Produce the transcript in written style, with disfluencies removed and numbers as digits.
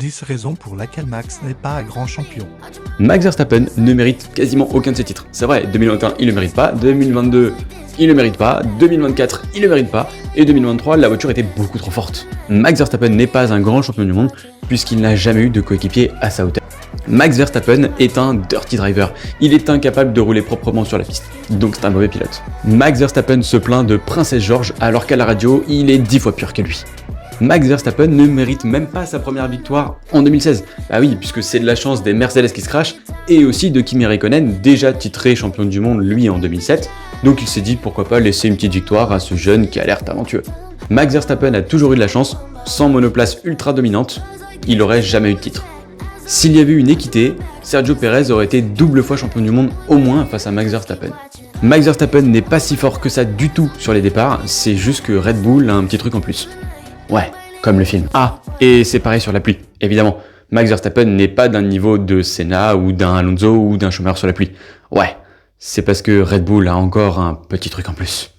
10 raisons pour lesquelles Max n'est pas un grand champion. Max Verstappen ne mérite quasiment aucun de ses titres. C'est vrai, 2021 il le mérite pas, 2022 il le mérite pas, 2024 il le mérite pas, et 2023 la voiture était beaucoup trop forte. Max Verstappen n'est pas un grand champion du monde puisqu'il n'a jamais eu de coéquipier à sa hauteur. Max Verstappen est un dirty driver, il est incapable de rouler proprement sur la piste, donc c'est un mauvais pilote. Max Verstappen se plaint de Princesse George alors qu'à la radio il est 10 fois pire que lui. Max Verstappen ne mérite même pas sa première victoire en 2016. Ah oui, puisque c'est de la chance des Mercedes qui se crashent, et aussi de Kimi Räikkönen, déjà titré champion du monde lui en 2007, donc il s'est dit pourquoi pas laisser une petite victoire à ce jeune qui a l'air talentueux. Max Verstappen a toujours eu de la chance, sans monoplace ultra dominante, il aurait jamais eu de titre. S'il y avait eu une équité, Sergio Pérez aurait été double fois champion du monde au moins face à Max Verstappen. Max Verstappen n'est pas si fort que ça du tout sur les départs, c'est juste que Red Bull a un petit truc en plus. Ouais, comme le film. Ah, et c'est pareil sur la pluie, évidemment. Max Verstappen n'est pas d'un niveau de Senna ou d'un Alonso ou d'un Schumacher sur la pluie. Ouais, c'est parce que Red Bull a encore un petit truc en plus.